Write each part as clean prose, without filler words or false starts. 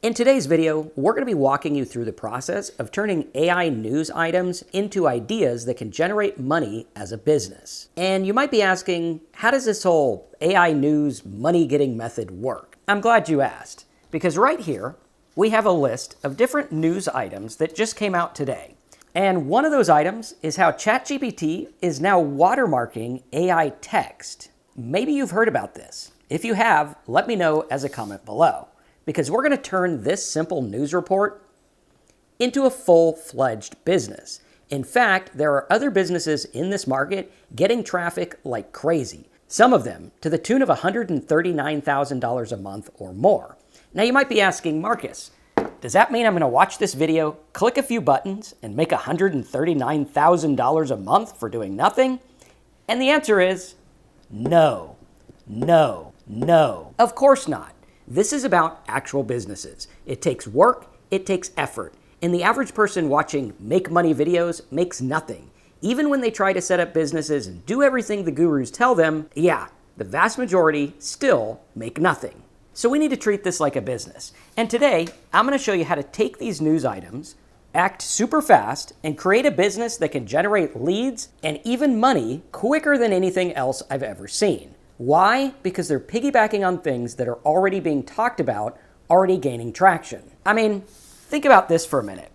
In today's video, we're going to be walking you through the process of turning AI news items into ideas that can generate money as a business. And you might be asking, how does this whole AI news money-getting method work? I'm glad you asked, because right here, we have a list of different news items that just came out today. And one of those items is how Chatgpt is now watermarking AI text. Maybe you've heard about this. If you have, let me know as a comment below, because we're going to turn this simple news report into a full-fledged business. In fact, there are other businesses in this market getting traffic like crazy, some of them to the tune of $139,000 a month or more. Now you might be asking, Marcus, does that mean I'm going to watch this video, click a few buttons, and make $139,000 a month for doing nothing? And the answer is no, no, no. Of course not. This is about actual businesses. It takes work, it takes effort, and the average person watching make money videos makes nothing. Even when they try to set up businesses and do everything the gurus tell them, yeah, the vast majority still make nothing. So we need to treat this like a business. And today, I'm going to show you how to take these news items, act super fast, and create a business that can generate leads and even money quicker than anything else I've ever seen. Why? Because they're piggybacking on things that are already being talked about, already gaining traction. I mean, think about this for a minute.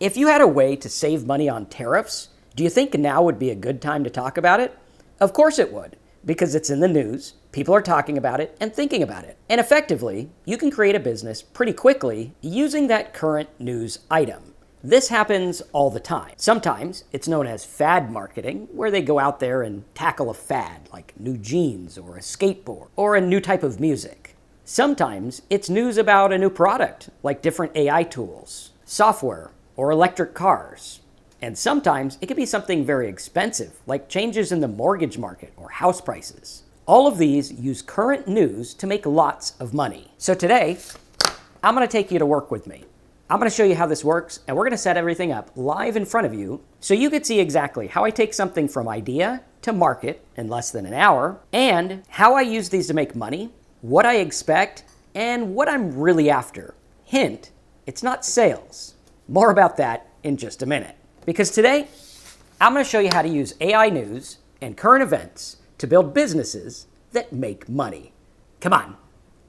If you had a way to save money on tariffs, do you think now would be a good time to talk about it? Of course it would, because it's in the news, people are talking about it and thinking about it. And effectively, you can create a business pretty quickly using that current news item. This happens all the time. Sometimes it's known as fad marketing, where they go out there and tackle a fad, like new jeans or a skateboard or a new type of music. Sometimes it's news about a new product, like different AI tools, software, or electric cars. And sometimes it could be something very expensive, like changes in the mortgage market or house prices. All of these use current news to make lots of money. So today, I'm going to take you to work with me. I'm going to show you how this works, and we're going to set everything up live in front of you so you can see exactly how I take something from idea to market in less than an hour, and how I use these to make money, what I expect, and what I'm really after. Hint, it's not sales. More about that in just a minute. Because today, I'm going to show you how to use AI news and current events to build businesses that make money. Come on,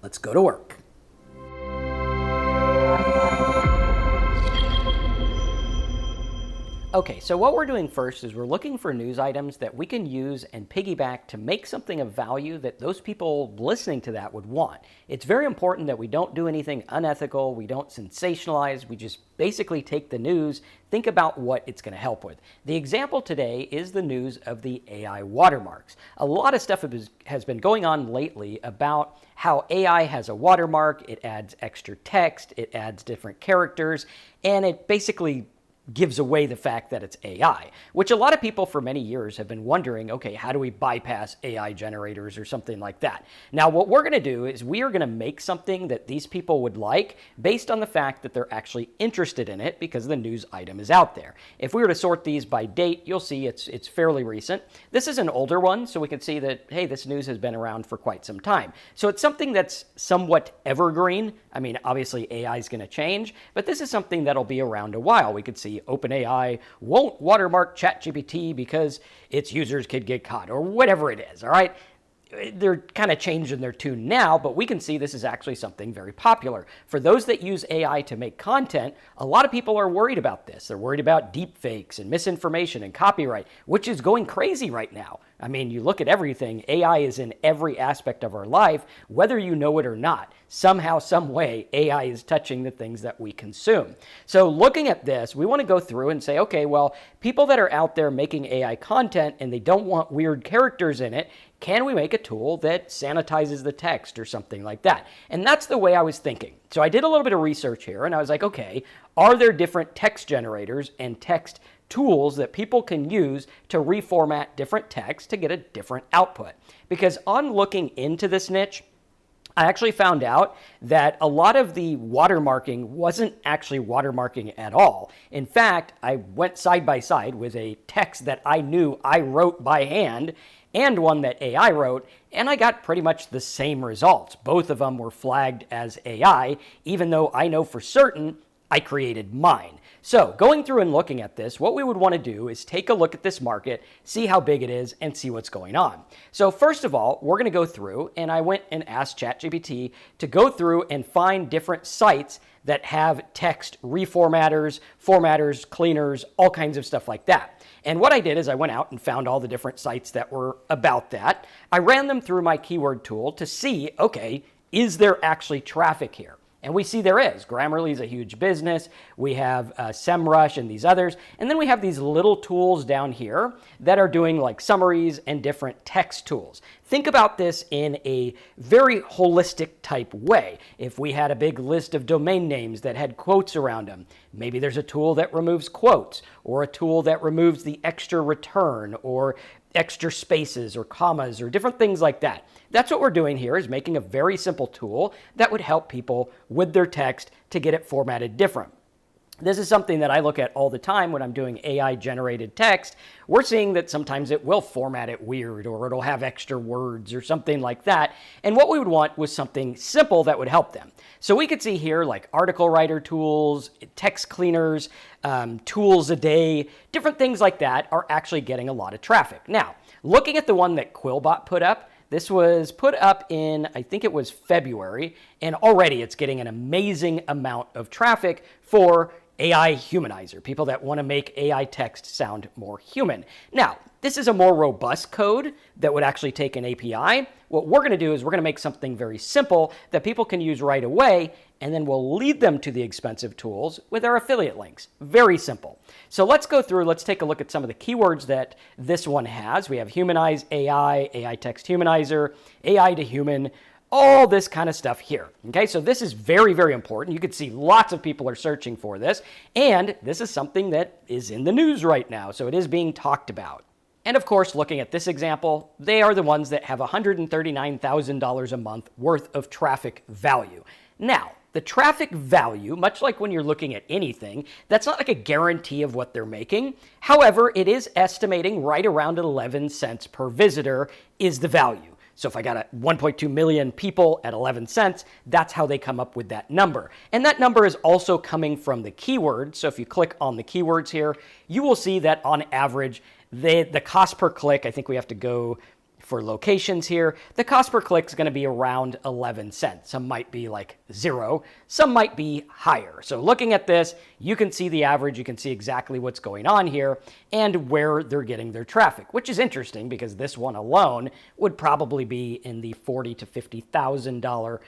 let's go to work. Okay, so what we're doing first is we're looking for news items that we can use and piggyback to make something of value that those people listening to that would want. It's very important that we don't do anything unethical, we don't sensationalize, we just basically take the news, think about what it's going to help with. The example today is the news of the AI watermarks. A lot of stuff has been going on lately about how AI has a watermark, it adds extra text, it adds different characters, and it basically gives away the fact that it's AI, which a lot of people for many years have been wondering, okay, how do we bypass AI generators or something like that? Now, what we're going to do is we are going to make something that these people would like based on the fact that they're actually interested in it because the news item is out there. If we were to sort these by date, you'll see it's fairly recent. This is an older one, so we can see that, hey, this news has been around for quite some time. So it's something that's somewhat evergreen. I mean, obviously AI is going to change, but this is something that'll be around a while. We could see OpenAI won't watermark Chatgpt because its users could get caught, or whatever it is, all right? They're kind of changing their tune now, but we can see this is actually something very popular. For those that use AI to make content, a lot of people are worried about this. They're worried about deep fakes and misinformation and copyright, which is going crazy right now. I mean, you look at everything, AI is in every aspect of our life, whether you know it or not. Somehow, some way, AI is touching the things that we consume. So looking at this, we want to go through and say, okay, well, people that are out there making AI content and they don't want weird characters in it, can we make a tool that sanitizes the text or something like that? And that's the way I was thinking. So I did a little bit of research here and I was like, okay, are there different text generators and text tools that people can use to reformat different text to get a different output? Because on looking into this niche, I actually found out that a lot of the watermarking wasn't actually watermarking at all. In fact, I went side by side with a text that I knew I wrote by hand, and one that AI wrote, and I got pretty much the same results. Both of them were flagged as AI, even though I know for certain I created mine. So going through and looking at this, what we would want to do is take a look at this market, see how big it is, and see what's going on. So first of all, we're going to go through, and I went and asked Chatgpt to go through and find different sites that have text reformatters, formatters, cleaners, all kinds of stuff like that. And what I did is I went out and found all the different sites that were about that. I ran them through my keyword tool to see, okay, is there actually traffic here? And we see there is. Grammarly is a huge business. We have SEMrush and these others. And then we have these little tools down here that are doing like summaries and different text tools. Think about this in a very holistic type way. If we had a big list of domain names that had quotes around them, maybe there's a tool that removes quotes, or a tool that removes the extra return, or extra spaces or commas or different things like that. That's what we're doing here, is making a very simple tool that would help people with their text to get it formatted different. This is something that I look at all the time when I'm doing AI-generated text. We're seeing that sometimes it will format it weird, or it'll have extra words or something like that. And what we would want was something simple that would help them. So we could see here like article writer tools, text cleaners, tools a day, different things like that are actually getting a lot of traffic. Now, looking at the one that Quillbot put up, this was put up in, I think it was February, and already it's getting an amazing amount of traffic for AI humanizer, people that want to make AI text sound more human. Now, this is a more robust code that would actually take an API. What we're going to do is we're going to make something very simple that people can use right away, and then we'll lead them to the expensive tools with our affiliate links. Very simple. So let's go through, let's take a look at some of the keywords that this one has. We have humanize AI, AI text humanizer, AI to human, all this kind of stuff here. Okay, so this is very, very important. You can see lots of people are searching for this, and this is something that is in the news right now, so it is being talked about. And of course, looking at this example, they are the ones that have $139,000 a month worth of traffic value. Now, the traffic value, much like when you're looking at anything, that's not like a guarantee of what they're making. However, it is estimating right around 11 cents per visitor is the value. So if I got 1.2 million people at 11 cents, that's how they come up with that number. And that number is also coming from the keyword. So if you click on the keywords here, you will see that on average, the cost per click, I think we have to go for locations here, the cost per click is going to be around 11 cents. Some might be like 0, some might be higher. So looking at this, you can see the average, you can see exactly what's going on here and where they're getting their traffic, which is interesting because this one alone would probably be in the $40,000 to $50,000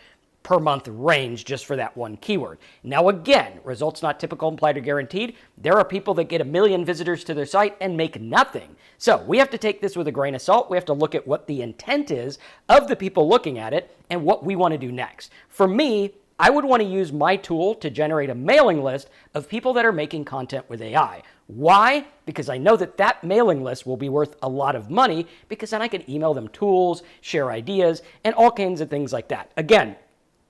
per month range just for that one keyword. Now again, results not typical, implied, or guaranteed. There are people that get 1 million visitors to their site and make nothing. So we have to take this with a grain of salt. We have to look at what the intent is of the people looking at it and what we want to do next. For me, I would want to use my tool to generate a mailing list of people that are making content with AI. Why? Because I know that that mailing list will be worth a lot of money, because then I can email them tools, share ideas, and all kinds of things like that. Again,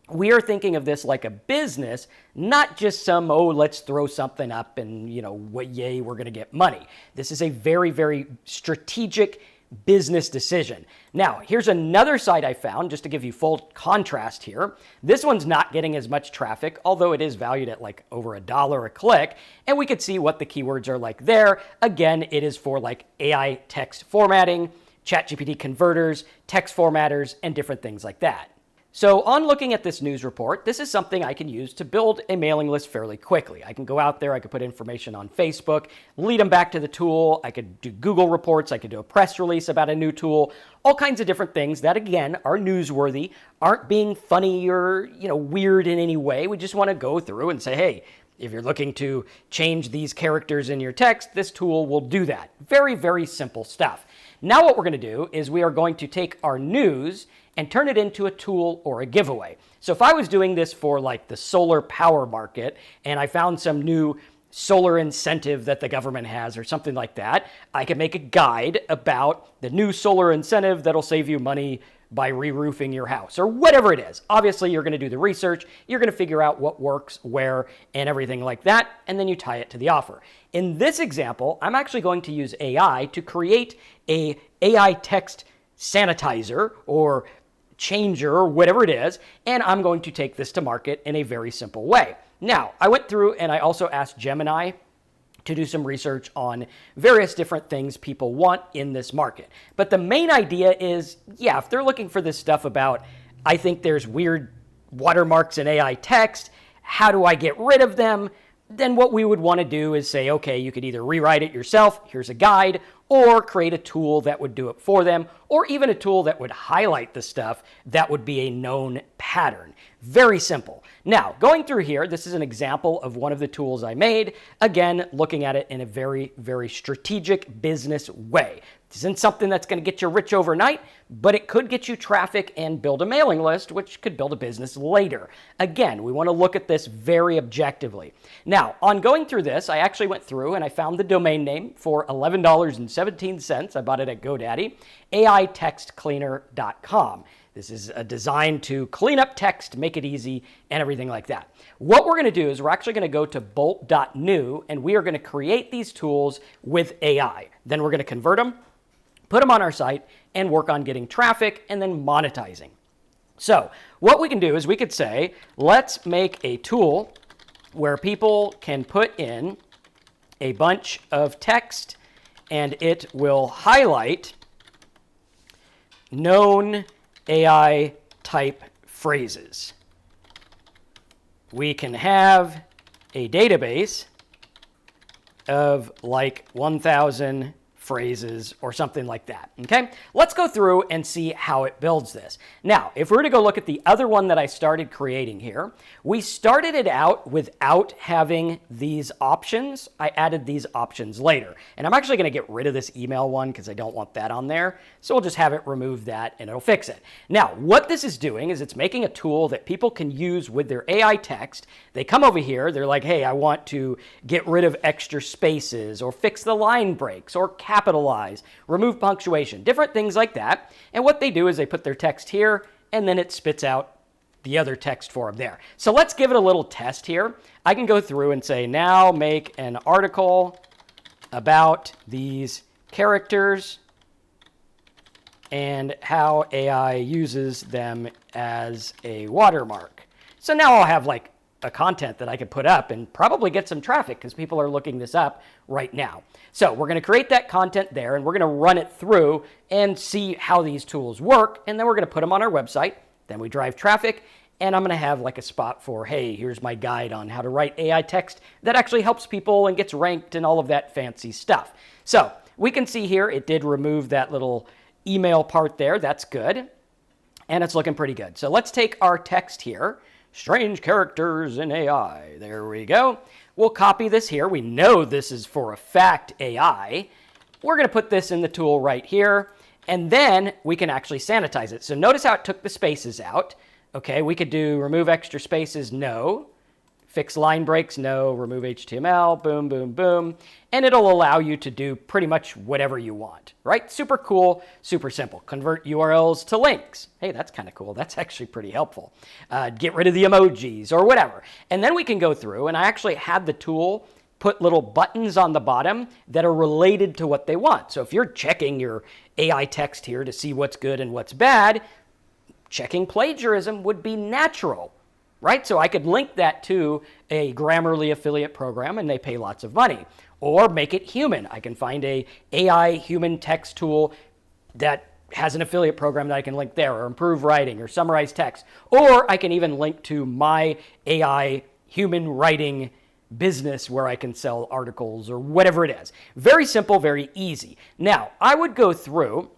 we are thinking of this like a business, not just some, oh, let's throw something up and, yay, we're going to get money. This is a very, very strategic business decision. Now, here's another site I found, just to give you full contrast here. This one's not getting as much traffic, although it is valued at like over $1 a click, and we could see what the keywords are like there. Again, it is for like AI text formatting, Chatgpt converters, text formatters, and different things like that. So on looking at this news report, this is something I can use to build a mailing list fairly quickly. I can go out there, I could put information on Facebook, lead them back to the tool, I could do Google reports, I could do a press release about a new tool, all kinds of different things that, again, are newsworthy, aren't being funny or, weird in any way. We just want to go through and say, hey, if you're looking to change these characters in your text, this tool will do that. Very, very simple stuff. Now what we're going to do is we are going to take our news and turn it into a tool or a giveaway. So if I was doing this for like the solar power market and I found some new solar incentive that the government has or something like that, I could make a guide about the new solar incentive that'll save you money by re-roofing your house or whatever it is. Obviously, you're going to do the research, you're going to figure out what works, where, and everything like that, and then you tie it to the offer. In this example, I'm actually going to use AI to create a AI text sanitizer or changer or whatever it is, and I'm going to take this to market in a very simple way. Now, I went through and I also asked Gemini to do some research on various different things people want in this market. But the main idea is, yeah, if they're looking for this stuff about, I think there's weird watermarks in AI text, how do I get rid of them? Then what we would want to do is say, okay, you could either rewrite it yourself, here's a guide, or create a tool that would do it for them, or even a tool that would highlight the stuff that would be a known pattern. Very simple. Now, going through here, this is an example of one of the tools I made. Again, looking at it in a very, very strategic business way. This isn't something that's going to get you rich overnight, but it could get you traffic and build a mailing list, which could build a business later. Again, we want to look at this very objectively. Now, on going through this, I actually went through and I found the domain name for $11.17. I bought it at GoDaddy, aitextcleaner.com. This is designed to clean up text, make it easy, and everything like that. What we're going to do is we're actually going to go to bolt.new, and we are going to create these tools with AI. Then we're going to convert them, put them on our site, and work on getting traffic and then monetizing. So what we can do is we could say, let's make a tool where people can put in a bunch of text and it will highlight known AI type phrases. We can have a database of like 1,000 phrases or something like that, okay? Let's go through and see how it builds this. Now, if we were to go look at the other one that I started creating here, we started it out without having these options. I added these options later. And I'm actually gonna get rid of this email one because I don't want that on there. So we'll just have it remove that and it'll fix it. Now, what this is doing is it's making a tool that people can use with their AI text. They come over here, they're like, hey, I want to get rid of extra spaces or fix the line breaks or capitalize, remove punctuation, different things like that. And what they do is they put their text here and then it spits out the other text for them there. So let's give it a little test here. I can go through and say, now make an article about these characters and how AI uses them as a watermark. So now I'll have like a content that I could put up and probably get some traffic because people are looking this up right now. So we're going to create that content there and we're going to run it through and see how these tools work. And then we're going to put them on our website. Then we drive traffic and I'm going to have like a spot for, hey, here's my guide on how to write AI text that actually helps people and gets ranked and all of that fancy stuff. So we can see here it did remove that little email part there. That's good. And it's looking pretty good. So let's take our text here. Strange characters in AI. There we go. We'll copy this here. We know this is for a fact AI. We're going to put this in the tool right here, and then we can actually sanitize it. So notice how it took the spaces out. Okay, we could do remove extra spaces, no. Fix line breaks, no. Remove HTML, boom, boom, boom. And it'll allow you to do pretty much whatever you want, right? Super cool, super simple. Convert URLs to links. Hey, that's kind of cool. That's actually pretty helpful. Get rid of the emojis or whatever. And then we can go through, and I actually had the tool put little buttons on the bottom that are related to what they want. So if you're checking your AI text here to see what's good and what's bad, checking plagiarism would be natural. Right? So I could link that to a Grammarly affiliate program and they pay lots of money. Or make it human. I can find a AI human text tool that has an affiliate program that I can link there, or improve writing or summarize text. Or I can even link to my AI human writing business where I can sell articles or whatever it is. Very simple, very easy. Now, I would go through.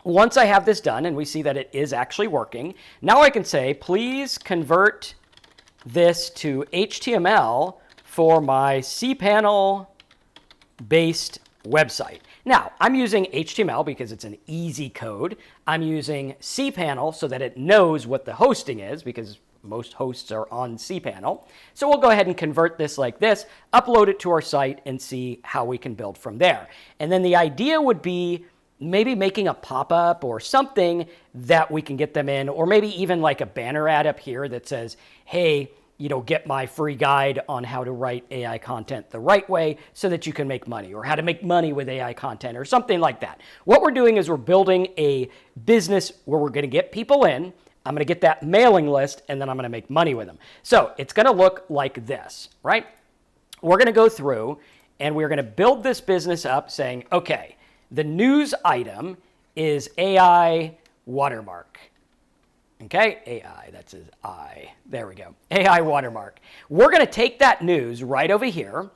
Once I have this done and we see that it is actually working, now I can say, please convert this to HTML for my cPanel based website. Now, I'm using HTML because it's an easy code. I'm using cPanel so that it knows what the hosting is because most hosts are on cPanel. So we'll go ahead and convert this like this, upload it to our site and see how we can build from there. And then the idea would be maybe making a pop-up or something that we can get them in, or maybe even like a banner ad up here that says, hey, get my free guide on how to write AI content the right way so that you can make money, or how to make money with AI content, or something like that. What we're doing is we're building a business where we're going to get people in. I'm going to get that mailing list, and then I'm going to make money with them. So it's going to look like this, right? We're going to go through, and we're going to build this business up saying, okay, the news item is AI watermark. Okay, AI, that's his I. There we go. AI watermark. We're going to take that news right over here,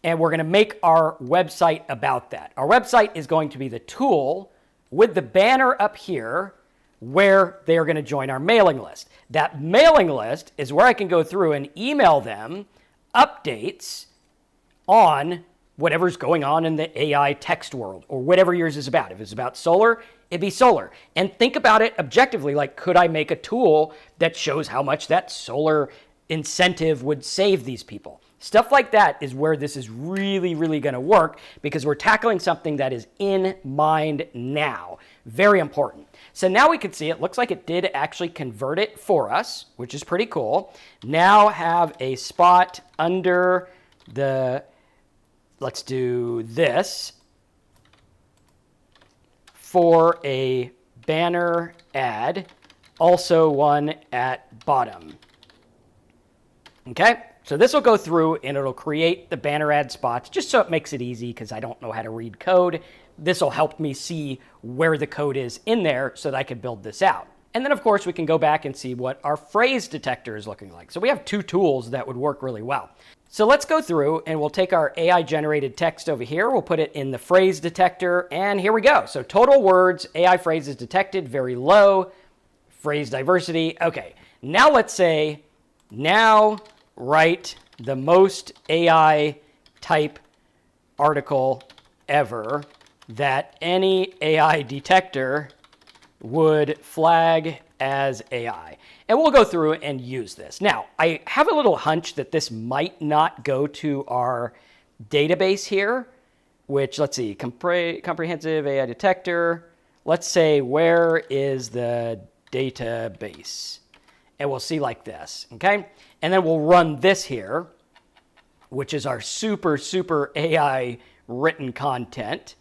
and we're going to make our website about that. Our website is going to be the tool with the banner up here where they are going to join our mailing list. That mailing list is where I can go through and email them updates on whatever's going on in the AI text world, or whatever yours is about. If it's about solar, it'd be solar. And think about it objectively, like, could I make a tool that shows how much that solar incentive would save these people? Stuff like that is where this is really, really going to work, because we're tackling something that is in mind now. Very important. So now we can see it looks like it did actually convert it for us, which is pretty cool. Now have a spot under the, let's do this, for a banner ad, also one at bottom. Okay, so this will go through and it'll create the banner ad spots just so it makes it easy, because I don't know how to read code. This will help me see where the code is in there so that I can build this out. And then, of course, we can go back and see what our phrase detector is looking like. So we have two tools that would work really well. So let's go through and we'll take our AI generated text over here. We'll put it in the phrase detector, and here we go. So total words, AI phrases detected, very low. Phrase diversity. Okay, now let's say, now write the most AI type article ever that any AI detector would flag as AI. And we'll go through and use this. Now, I have a little hunch that this might not go to our database here, which, let's see, comprehensive AI detector. Let's say, where is the database? And we'll see like this, okay? And then we'll run this here, which is our super, super AI written content.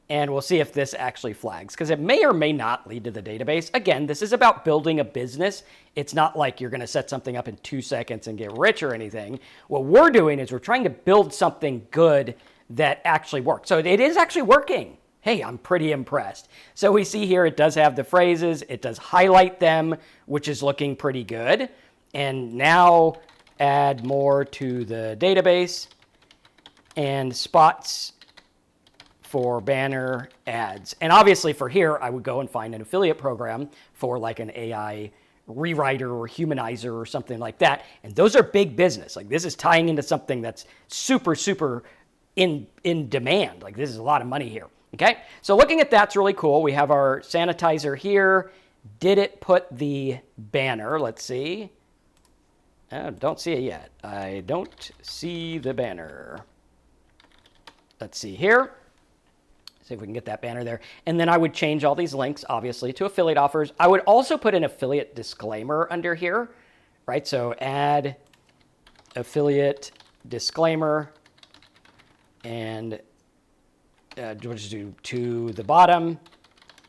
And we'll see if this actually flags, because it may or may not lead to the database. Again, this is about building a business. It's not like you're going to set something up in 2 seconds and get rich or anything. What we're doing is we're trying to build something good that actually works. So it is actually working. Hey, I'm pretty impressed. So we see here it does have the phrases. It does highlight them, which is looking pretty good. And now add more to the database and spots for banner ads. And obviously for here, I would go and find an affiliate program for like an AI rewriter or humanizer or something like that. And those are big business. Like, this is tying into something that's super, super in demand. Like, this is a lot of money here. Okay, so looking at that's really cool. We have our sanitizer here. Did it put the banner? Let's see. Don't see it yet. I don't see the banner. Let's see here. See if we can get that banner there. And then I would change all these links, obviously, to affiliate offers. I would also put an affiliate disclaimer under here, right? So add affiliate disclaimer, and we'll just do to the bottom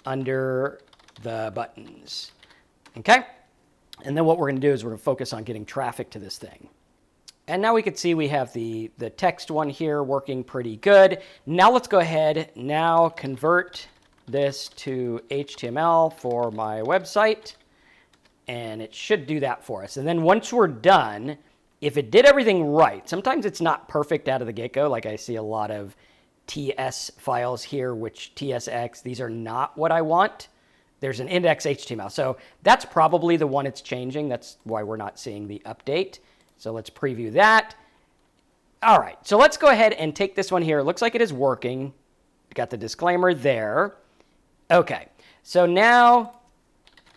under the buttons. Okay? And then what we're going to do is we're going to focus on getting traffic to this thing. And now we can see we have the text one here working pretty good. Now let's go ahead, now convert this to HTML for my website. And it should do that for us. And then once we're done, if it did everything right, sometimes it's not perfect out of the get-go. Like, I see a lot of TS files here, which TSX, these are not what I want. There's an index HTML. So that's probably the one it's changing. That's why we're not seeing the update. So let's preview that. All right, so let's go ahead and take this one here. It looks like it is working. Got the disclaimer there. Okay, so now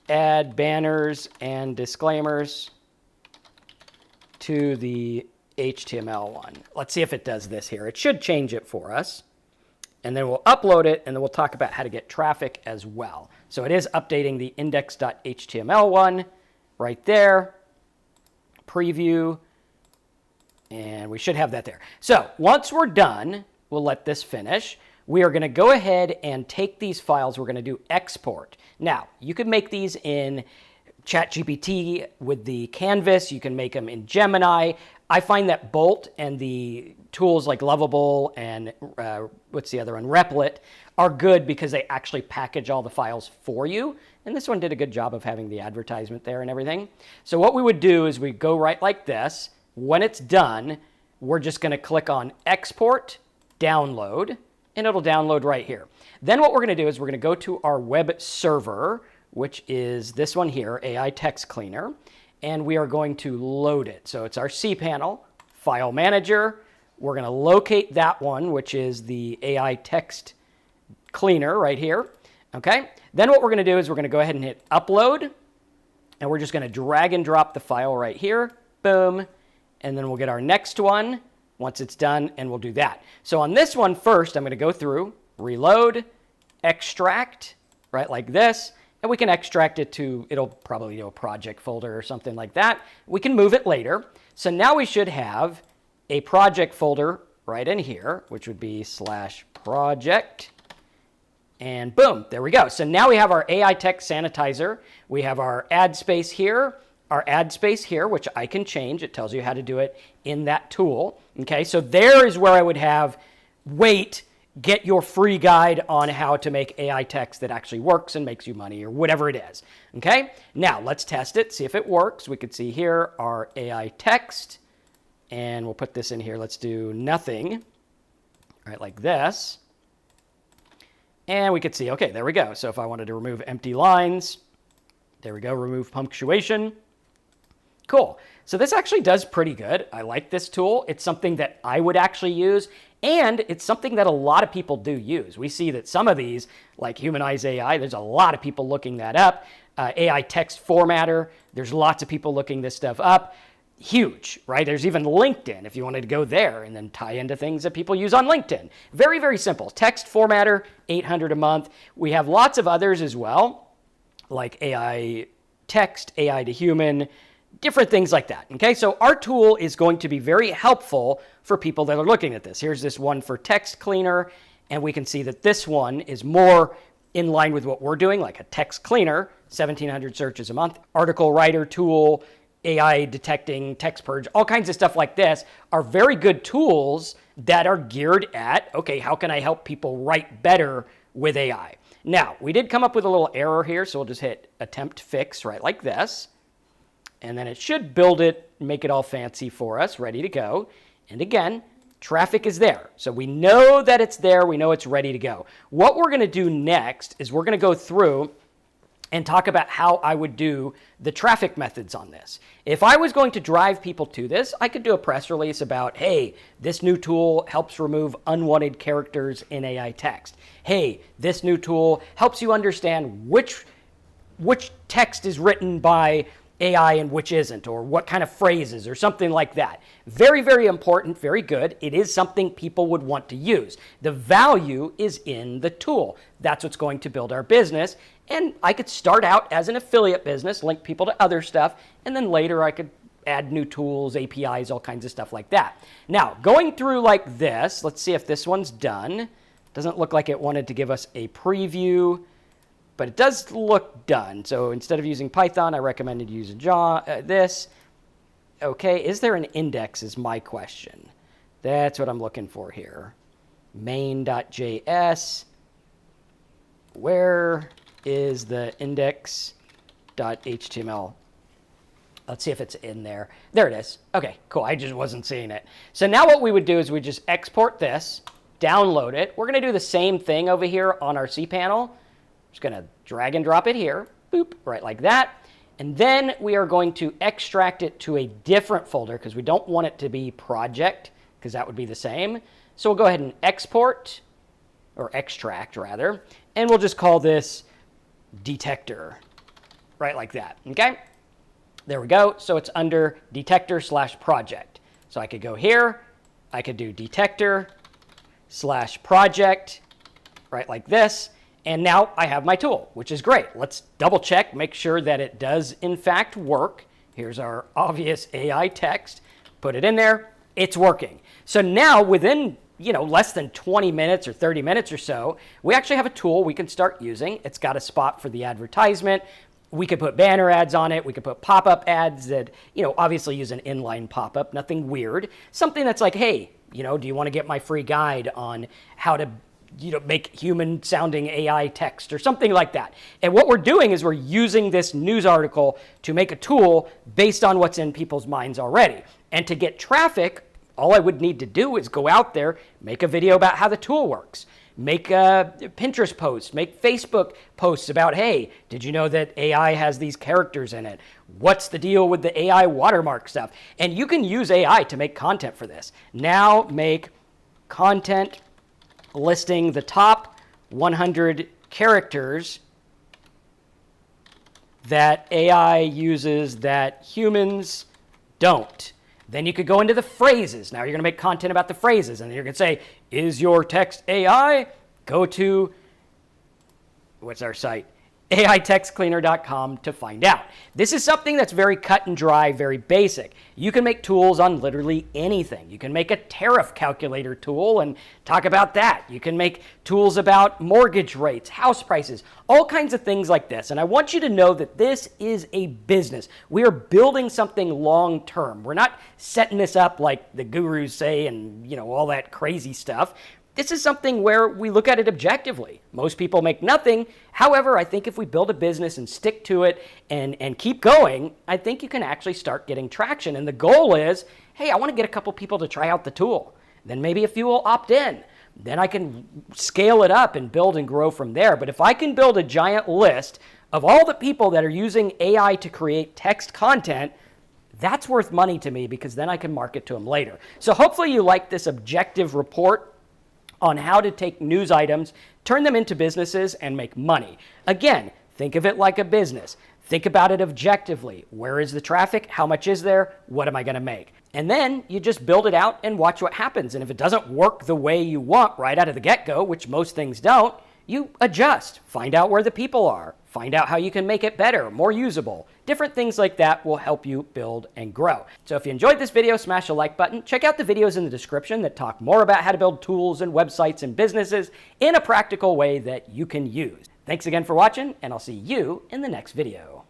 add banners and disclaimers to the HTML one. Let's see if it does this here. It should change it for us. And then we'll upload it, and then we'll talk about how to get traffic as well. So it is updating the index.html one right there. preview, and we should have that there. So once we're done, we'll let this finish. We are going to go ahead and take these files. We're going to do export. Now, you could make these in Chatgpt with the canvas. You can make them in Gemini. I find that Bolt and the tools like Lovable and what's the other one, Replit, are good because they actually package all the files for you. And this one did a good job of having the advertisement there and everything. So what we would do is we go right like this. When it's done, we're just going to click on Export, Download, and it'll download right here. Then what we're going to do is we're going to go to our web server, which is this one here, AI Text Cleaner, and we are going to load it. So it's our cPanel, File Manager. We're going to locate that one, which is the AI Text Cleaner right here. Okay. Then what we're going to do is we're going to go ahead and hit Upload, and we're just going to drag and drop the file right here. Boom. And then we'll get our next one once it's done, and we'll do that. So on this one first, I'm going to go through, reload, extract, right, like this, and we can extract it to, it'll probably do a project folder or something like that. We can move it later. So now we should have a project folder right in here, which would be /project, and boom, there we go. So now we have our AI text sanitizer. We have our ad space here, which I can change. It tells you how to do it in that tool. Okay, so there is where I would have, get your free guide on how to make AI text that actually works and makes you money or whatever it is. Okay, now let's test it, see if it works. We could see here our AI text, and we'll put this in here. Let's do nothing, right, like this. And we could see, okay, there we go. So if I wanted to remove empty lines, there we go, remove punctuation. Cool. So this actually does pretty good. I like this tool. It's something that I would actually use, and it's something that a lot of people do use. We see that some of these, like Humanize AI, there's a lot of people looking that up. AI text formatter, there's lots of people looking this stuff up. Huge, right? There's even LinkedIn if you wanted to go there and then tie into things that people use on LinkedIn. Very, very simple. Text formatter, $800 a month. We have lots of others as well, like AI text, AI to human, different things like that. Okay, so our tool is going to be very helpful for people that are looking at this. Here's this one for text cleaner, and we can see that this one is more in line with what we're doing, like a text cleaner, 1,700 searches a month, article writer tool, AI detecting, text purge, all kinds of stuff like this are very good tools that are geared at, okay, how can I help people write better with AI? Now, we did come up with a little error here, so we'll just hit attempt fix right like this. And then it should build it, make it all fancy for us, ready to go. And again, traffic is there. So we know that it's there. We know it's ready to go. What we're going to do next is we're going to go through and talk about how I would do the traffic methods on this. If I was going to drive people to this, I could do a press release about, hey, this new tool helps remove unwanted characters in AI text. Hey, this new tool helps you understand which text is written by AI and which isn't, or what kind of phrases or something like that. Very, very important, very good. It is something people would want to use. The value is in the tool. That's what's going to build our business. And I could start out as an affiliate business, link people to other stuff, and then later I could add new tools, APIs, all kinds of stuff like that. Now, going through like this, let's see if this one's done. Doesn't look like it wanted to give us a preview, but it does look done. So instead of using Python, I recommended using this. Okay, is there an index is my question. That's what I'm looking for here. Main.js. Where is the index.html? Let's see if it's in there. There it is. Okay, cool. I just wasn't seeing it. So now what we would do is we just export this, download it. We're going to do the same thing over here on our cPanel. Just going to drag and drop it here, boop, right like that. And then we are going to extract it to a different folder because we don't want it to be project because that would be the same. So we'll go ahead and export, or extract rather, and we'll just call this detector, right like that, okay? There we go. So it's under detector/project. So I could go here, I could do detector/project, right like this. And now I have my tool, which is great. Let's double check, make sure that it does in fact work. Here's our obvious AI text. Put it in there. It's working. So now within less than 20 minutes or 30 minutes or so, we actually have a tool we can start using. It's got a spot for the advertisement. We could put banner ads on it. We could put pop-up ads that, obviously use an inline pop-up, nothing weird. Something that's like, hey, do you want to get my free guide on how to make human sounding AI text or something like that. And what we're doing is we're using this news article to make a tool based on what's in people's minds already. And to get traffic, all I would need to do is go out there, make a video about how the tool works, make a Pinterest post, make Facebook posts about, hey, did you know that AI has these characters in it? What's the deal with the AI watermark stuff? And you can use AI to make content for this. Now make content listing the top 100 characters that AI uses that humans don't. Then you could go into the phrases. Now you're going to make content about the phrases, and you're going to say, is your text AI? Go to, what's our site? AITextCleaner.com to find out. This is something that's very cut and dry, very basic. You can make tools on literally anything. You can make a tariff calculator tool and talk about that. You can make tools about mortgage rates, house prices, all kinds of things like this. And I want you to know that this is a business. We are building something long term. We're not setting this up like the gurus say and, all that crazy stuff. This is something where we look at it objectively. Most people make nothing. However, I think if we build a business and stick to it and keep going, I think you can actually start getting traction. And the goal is, hey, I want to get a couple people to try out the tool. Then maybe a few will opt in. Then I can scale it up and build and grow from there. But if I can build a giant list of all the people that are using AI to create text content, that's worth money to me because then I can market to them later. So hopefully you like this objective report on how to take news items, turn them into businesses, and make money. Again, think of it like a business. Think about it objectively. Where is the traffic? How much is there? What am I going to make? And then you just build it out and watch what happens. And if it doesn't work the way you want right out of the get-go, which most things don't, you adjust. Find out where the people are. Find out how you can make it better, more usable. Different things like that will help you build and grow. So if you enjoyed this video, smash the like button. Check out the videos in the description that talk more about how to build tools and websites and businesses in a practical way that you can use. Thanks again for watching, and I'll see you in the next video.